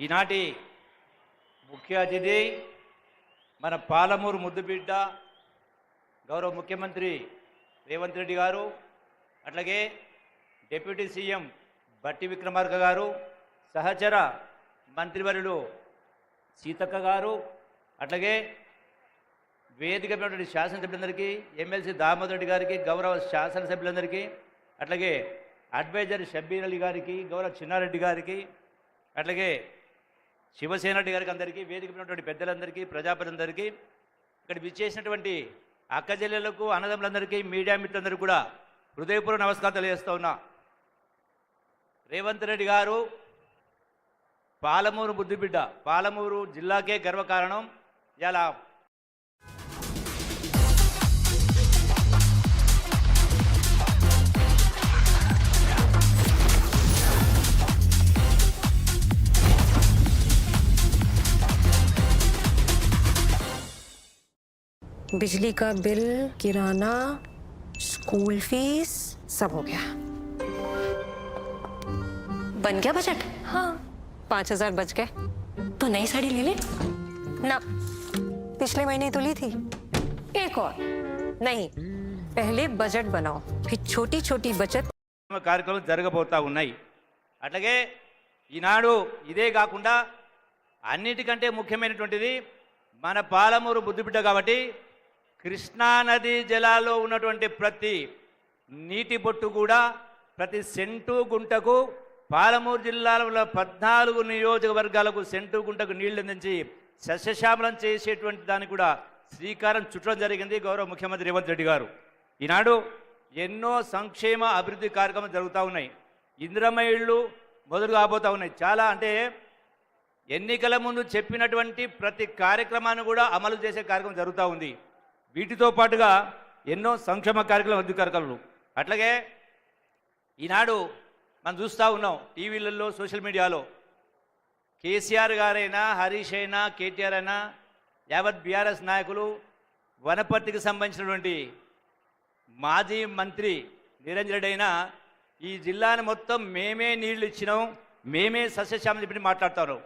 ఈనాటి ముఖ్య అతిథి మన పాలమూరు ముద్దుబిడ్డ గౌరవ ముఖ్యమంత్రి రేవంత్ రెడ్డి గారు, అట్లాగే డిప్యూటీ సీఎం బట్టి విక్రమార్క గారు, సహచర మంత్రివర్యులు సీతక్క గారు, అట్లాగే వేదిక శాసనసభ్యులందరికీ, ఎమ్మెల్సీ దామోదర్ రెడ్డి గారికి, గౌరవ శాసనసభ్యులందరికీ, అట్లాగే అడ్వైజర్ షబ్బీర్ అలీ గారికి, గౌరవ చిన్నారెడ్డి గారికి, అట్లాగే శివసేన రెడ్డి గారికి, అందరికీ, వేదిక ఉన్నటువంటి పెద్దలందరికీ, ప్రజాప్రతినిధులందరికీ, ఇక్కడ విచ్చేసినటువంటి అక్కజెల్లెలకు, అన్నదమ్ములందరికీ, మీడియా మిత్రులందరికీ కూడా హృదయపూర్వక నమస్కారం తెలియజేస్తూ ఉన్నా. రేవంత్ రెడ్డి గారు పాలమూరు ముద్దుబిడ్డ, పాలమూరు జిల్లాకే గర్వకారణం. ఇలా बिजली का बिल, किराना, स्कूल फीस सब हो गया। बन गया बजट? हाँ 5,000 बच गए। तो नई साड़ी ले ले ना, पिछले महीने तो ली थी। एक और। नहीं, पहले बजट बनाओ, फिर छोटी छोटी बचत కార్యక్రమాలు జరగబోతా ఉన్నాయి. అట్లాగే ఈనాడు ఇదే కాకుండా అన్నిటికంటే ముఖ్యమైనటువంటిది మన పాలమూరు ముద్దుబిడ్డ కాబట్టి కృష్ణానది జలాల్లో ఉన్నటువంటి ప్రతి నీటి బొట్టు కూడా, ప్రతి సెంటు గుంటకు, పాలమూరు జిల్లాలో ఉన్న 14 నియోజకవర్గాలకు సెంటు గుంటకు నీళ్లు అందించి సస్యశ్యామలం చేసేటువంటి దానికి కూడా శ్రీకారం చుట్టడం జరిగింది గౌరవ ముఖ్యమంత్రి రేవంత్ రెడ్డి గారు. ఈనాడు ఎన్నో సంక్షేమ అభివృద్ధి కార్యక్రమాలు జరుగుతూ ఉన్నాయి. ఇందిరమ్మ ఇళ్ళు మొదలు కాబోతూ ఉన్నాయి. చాలా అంటే ఎన్నికల ముందు చెప్పినటువంటి ప్రతి కార్యక్రమాన్ని కూడా అమలు చేసే కార్యక్రమం జరుగుతూ ఉంది. వీటితో పాటుగా ఎన్నో సంక్షేమ కార్యక్రమాలు, అభివృద్ధి కార్యక్రమాలు. అట్లాగే ఈనాడు మనం చూస్తూ ఉన్నాం టీవీలలో, సోషల్ మీడియాలో కేసీఆర్ గారైనా, హరీష్ అయినా, కేటీఆర్ అయినా, యావత్ బీఆర్ఎస్ నాయకులు, వనపర్తికి సంబంధించినటువంటి మాజీ మంత్రి నిరంజన్ రెడ్డి అయినా ఈ జిల్లాని మొత్తం మేమే నీళ్లు ఇచ్చినాం, మేమే సస్యశ్యామం చెప్పి మాట్లాడుతారు.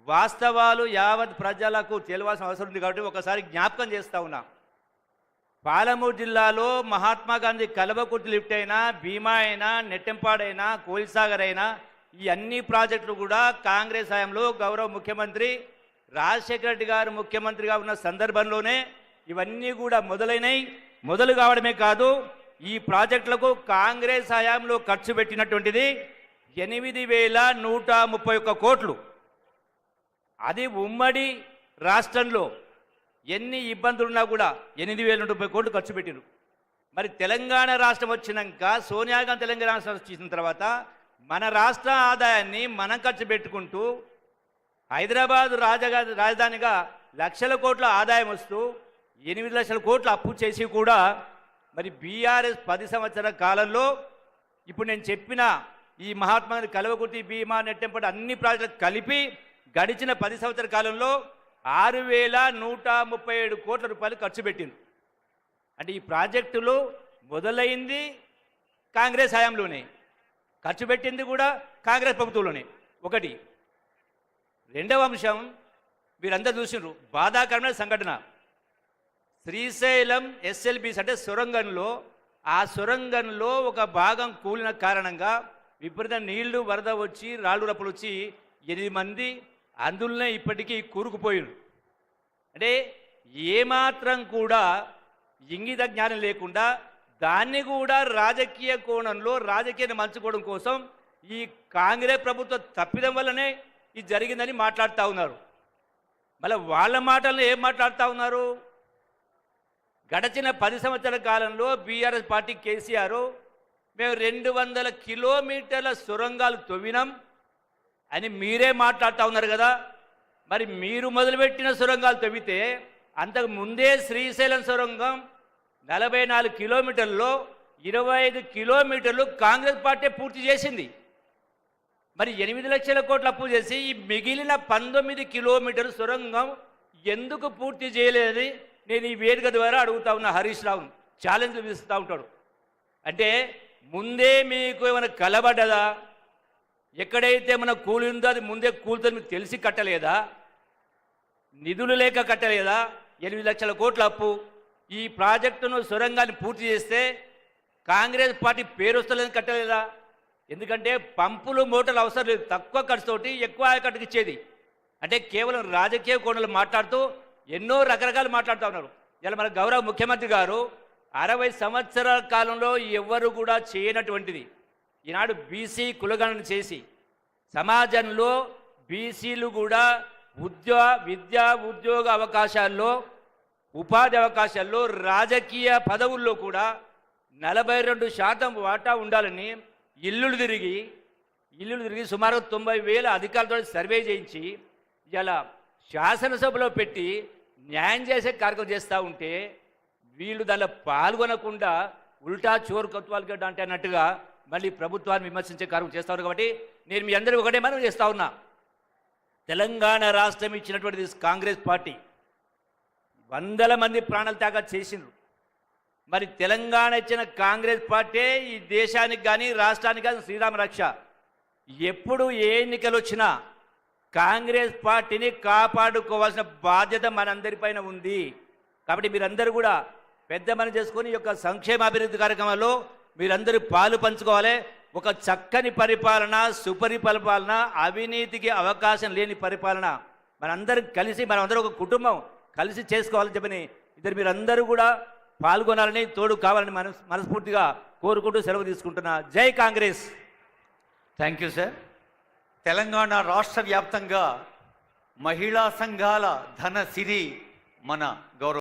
వాస్తవాలు యావత్ ప్రజలకు తెలియాల్సిన అవసరం ఉంది కాబట్టి ఒకసారి జ్ఞాపకం చేస్తూ ఉన్నా. పాలమూరు జిల్లాలో మహాత్మా గాంధీ కల్వకుర్తి లిఫ్ట్ అయినా, భీమా అయినా, నెట్టెంపాడైనా, కోయిల్సాగర్ అయినా, ఈ అన్ని ప్రాజెక్టులు కూడా కాంగ్రెస్ హయాంలో గౌరవ ముఖ్యమంత్రి రాజశేఖర రెడ్డి గారు ముఖ్యమంత్రిగా ఉన్న సందర్భంలోనే ఇవన్నీ కూడా మొదలైనవి. మొదలు కావడమే కాదు, ఈ ప్రాజెక్టులకు కాంగ్రెస్ హయాంలో ఖర్చు పెట్టినటువంటిది 8,131 కోట్లు. అది ఉమ్మడి రాష్ట్రంలో ఎన్ని ఇబ్బందులున్నా కూడా 8,030 కోట్లు ఖర్చు పెట్టిరు. మరి తెలంగాణ రాష్ట్రం వచ్చినాక, సోనియా గాంధీ తెలంగాణ రాష్ట్రం వచ్చిన తర్వాత మన రాష్ట్ర ఆదాయాన్ని మనం ఖర్చు పెట్టుకుంటూ హైదరాబాద్ రాజధానిగా లక్షల కోట్ల ఆదాయం వస్తూ 8 లక్షల కోట్లు అప్పు చేసి కూడా మరి బీఆర్ఎస్ 10 సంవత్సరాల కాలంలో ఇప్పుడు నేను చెప్పిన ఈ మహాత్మా గాంధీ కల్వకుర్తి, భీమా, నెట్టెంపాడు అన్ని ప్రాజెక్టులు కలిపి గడిచిన 10 సంవత్సరాల కాలంలో 6,137 కోట్ల రూపాయలు ఖర్చు పెట్టింది. అంటే ఈ ప్రాజెక్టులు మొదలైంది కాంగ్రెస్ హయాంలోనే, ఖర్చు పెట్టింది కూడా కాంగ్రెస్ ప్రభుత్వంలోనే. ఒకటి. రెండవ అంశం, మీరందరూ చూసినారు బాధాకరమైన సంఘటన. శ్రీశైలం ఎస్ఎల్బీస్ అంటే సొరంగంలో, ఆ సొరంగంలో ఒక భాగం కూలిన కారణంగా విపరీత నీళ్లు, వరద వచ్చి, రాళ్ళు రప్పలు వచ్చి 8 మంది అందులోనే ఇప్పటికీ కూరుకుపోయారు. అంటే ఏమాత్రం కూడా ఇంగిత జ్ఞానం లేకుండా దాన్ని కూడా రాజకీయ కోణంలో, రాజకీయాన్ని మంచుకోవడం కోసం ఈ కాంగ్రెస్ ప్రభుత్వం తప్పిదం వల్లనే ఇది జరిగిందని మాట్లాడుతూ ఉన్నారు. మళ్ళీ వాళ్ళ మాటలను ఏం మాట్లాడుతూ ఉన్నారు? గడచిన 10 సంవత్సరాల కాలంలో బీఆర్ఎస్ పార్టీ కేసీఆర్ మేము 200 కిలోమీటర్ల సొరంగాలు తవ్వినాం అని మీరే మాట్లాడుతూ ఉన్నారు కదా. మరి మీరు మొదలుపెట్టిన సొరంగాలు తవ్వితే అంతకు ముందే శ్రీశైలం సొరంగం 44 కిలోమీటర్లలో 25 కిలోమీటర్లు కాంగ్రెస్ పార్టీ పూర్తి చేసింది. మరి 8 లక్షల కోట్ల అప్పు చేసి ఈ మిగిలిన 19 కిలోమీటర్ల సొరంగం ఎందుకు పూర్తి చేయలేదని నేను ఈ వేదిక ద్వారా అడుగుతా ఉన్న హరీష్ రావును ఛాలెంజ్ విస్తూ ఉంటాడు. అంటే ముందే మీకు ఏమైనా కలబడ్డదా? ఎక్కడైతే మన కూలి ఉందో అది ముందే కూలితో మీకు తెలిసి కట్టలేదా? నిధులు లేక కట్టలేదా? 8 లక్షల కోట్ల అప్పు. ఈ ప్రాజెక్టును సొరంగాన్ని పూర్తి చేస్తే కాంగ్రెస్ పార్టీ పేరు వస్తలేదని కట్టలేదా? ఎందుకంటే పంపులు మోటార్లు అవసరం లేదు, తక్కువ ఖర్చుతోటి ఎక్కువ ఆయకట్టుకు ఇచ్చేది. అంటే కేవలం రాజకీయ కోణాలు మాట్లాడుతూ ఎన్నో రకరకాలు మాట్లాడుతూ ఉన్నారు. ఇలా మన గౌరవ ముఖ్యమంత్రి గారు 60 సంవత్సరాల కాలంలో ఎవ్వరు కూడా చేయనటువంటిది ఈనాడు బీసీ కులగణన చేసి సమాజంలో బీసీలు కూడా విద్యా ఉద్యోగ అవకాశాల్లో, ఉపాధి అవకాశాల్లో, రాజకీయ పదవుల్లో కూడా 42% వాటా ఉండాలని ఇల్లులు తిరిగి సుమారు 90,000 అధికారులతో సర్వే చేయించి ఇలా శాసనసభలో పెట్టి న్యాయం చేసే కార్యక్రమం చేస్తూ ఉంటే వీళ్ళు దానిలో పాల్గొనకుండా ఉల్టా చోరు కత్వాలు గడ్డ అంటే అన్నట్టుగా మళ్ళీ ప్రభుత్వాన్ని విమర్శించే కార్యక్రమం చేస్తూ ఉన్నారు. కాబట్టి నేను మీ అందరూ ఒకటే మనం చేస్తూ ఉన్నా, తెలంగాణ రాష్ట్రం ఇచ్చినటువంటిది కాంగ్రెస్ పార్టీ 100 మంది ప్రాణాలు త్యాగం చేసిండ్రు. మరి తెలంగాణ ఇచ్చిన కాంగ్రెస్ పార్టీ ఈ దేశానికి కానీ రాష్ట్రానికి కానీ శ్రీరామ రక్ష. ఎప్పుడు ఏ ఎన్నికలు వచ్చినా కాంగ్రెస్ పార్టీని కాపాడుకోవాల్సిన బాధ్యత మనందరిపైన ఉంది. కాబట్టి మీరందరూ కూడా పెద్ద మనసు చేసుకొని ఈ యొక్క సంక్షేమాభివృద్ధి కార్యక్రమాల్లో మీరందరూ పాలు పంచుకోవాలి. ఒక చక్కని పరిపాలన, సుపరిపాలన, అవినీతికి అవకాశం లేని పరిపాలన మనందరం కలిసి, మనమందరం ఒక కుటుంబం కలిసి చేసుకోవాలని చెప్పని మీరందరూ కూడా పాల్గొనాలని, తోడు కావాలని మనస్ఫూర్తిగా కోరుకుంటూ సెలవు తీసుకుంటున్నా. జై Congress. Thank you sir. Telangana రాష్ట్ర వ్యాప్తంగా మహిళా సంఘాల ధన సిరి మన గౌరవ